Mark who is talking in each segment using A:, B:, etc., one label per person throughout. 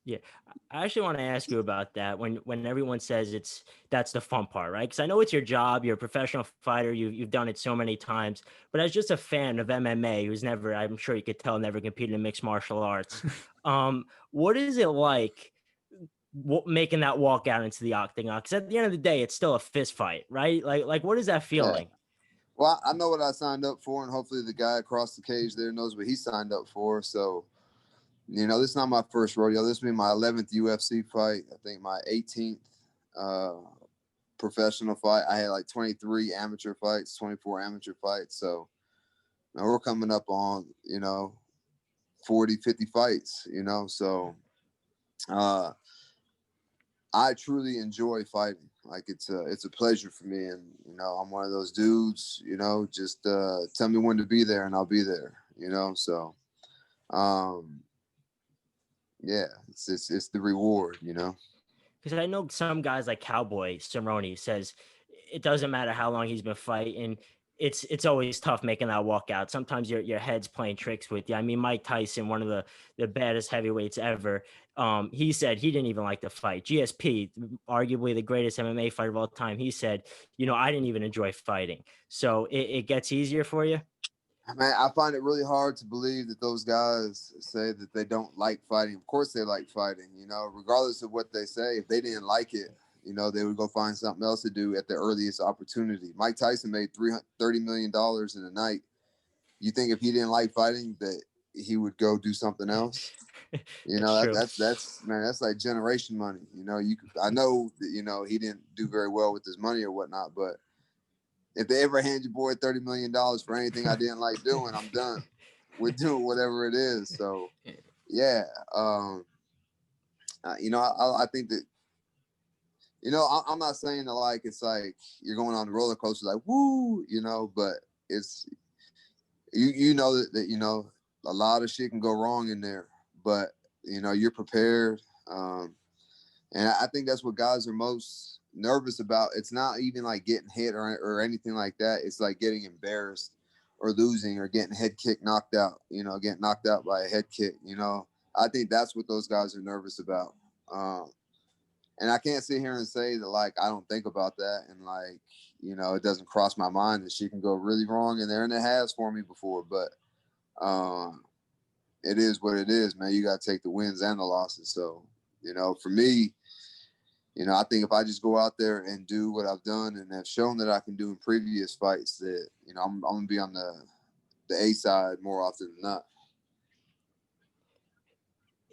A: Yeah, I actually want to ask you about that. When everyone says that's the fun part, right? Because I know it's your job. You're a professional fighter. You've done it so many times. But as just a fan of MMA, who's never, I'm sure you could tell, never competed in mixed martial arts. What is it like making that walk out into the octagon? Because at the end of the day, it's still a fist fight, right? Like what is that
B: Yeah.
A: feeling?
B: Well, I know what I signed up for, and hopefully the guy across the cage there knows what he signed up for. So, this is not my first rodeo. This will be my 11th UFC fight. I think my 18th uh, professional fight. I had like 23 amateur fights, 24 amateur fights. So now we're coming up on, 40, 50 fights, So uh, I truly enjoy fighting. Like it's a pleasure for me, and I'm one of those dudes. Just tell me when to be there, and I'll be there. So um, yeah, it's the reward.
A: Because I know some guys like Cowboy Cerrone says it doesn't matter how long he's been fighting. It's always tough making that walkout. Sometimes your head's playing tricks with you. I mean, Mike Tyson, one of the baddest heavyweights ever, he said he didn't even like the fight. GSP, arguably the greatest MMA fighter of all time, he said, I didn't even enjoy fighting. So it gets easier for you.
B: Man, I find it really hard to believe that those guys say that they don't like fighting. Of course, they like fighting. Regardless of what they say, if they didn't like it, they would go find something else to do at the earliest opportunity. Mike Tyson made $30 million in a night. You think if he didn't like fighting, that he would go do something else?
A: That's true.
B: That's man, that's like generation money. I know that he didn't do very well with his money or whatnot, but if they ever hand your boy $30 million for anything I didn't like doing, I'm done. We're doing whatever it is. So yeah, I think that I'm not saying that like it's like you're going on the roller coaster like woo, but it's you know that a lot of shit can go wrong in there, but you're prepared. And I think that's what guys are most nervous about. It's not even like getting hit or anything like that. It's like getting embarrassed or losing or getting head kick knocked out, getting knocked out by a head kick. I think that's what those guys are nervous about. And I can't sit here and say that like I don't think about that and like, it doesn't cross my mind that shit can go really wrong in there, and it has for me before. But it is what it is, man. You got to take the wins and the losses. So, for me, I think if I just go out there and do what I've done and have shown that I can do in previous fights, that I'm gonna be on the A side more often than not.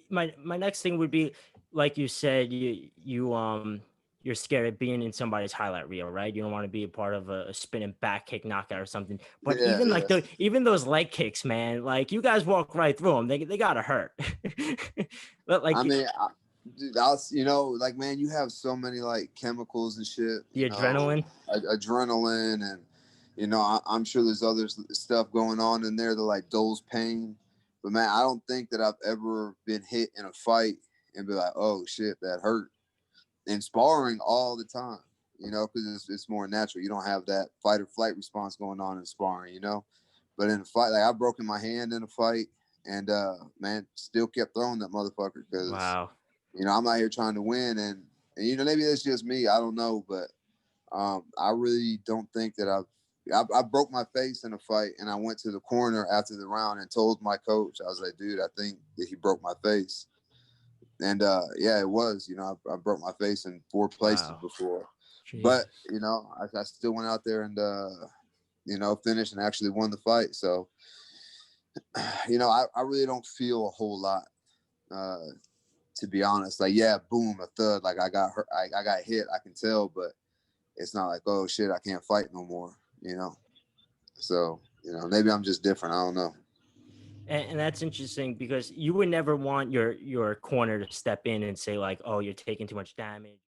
A: My next thing would be, like you said, you're scared of being in somebody's highlight reel, right? You don't want to be a part of a spinning back kick knockout or something. But
B: Yeah,
A: even like
B: yeah.
A: even those leg kicks, man, like you guys walk right through them. They gotta hurt. But
B: I
A: like
B: mean, dude, like, man, you have so many like chemicals and shit,
A: the adrenaline.
B: adrenaline, and I'm sure there's other stuff going on in there that like dulls pain. But man, I don't think that I've ever been hit in a fight and be like, oh shit, that hurt. And sparring all the time, because it's more natural. You don't have that fight or flight response going on in sparring, But in a fight, like I've broken my hand in a fight, and man, still kept throwing that motherfucker because
A: Wow.
B: I'm out here trying to win, and maybe that's just me. I don't know, but I really don't think that I broke my face in a fight, and I went to the corner after the round and told my coach, I was like, dude, I think that he broke my face. And yeah, it was. I broke my face in 4 places
A: Wow.
B: before, but
A: Jesus.
B: I still went out there and finished and actually won the fight. So I really don't feel a whole lot, uh, to be honest. Like, yeah, boom, a thud. Like I got hurt, I got hit. I can tell, but it's not like, oh shit, I can't fight no more. So maybe I'm just different. I don't know.
A: And that's interesting because you would never want your corner to step in and say like, "Oh, you're taking too much damage."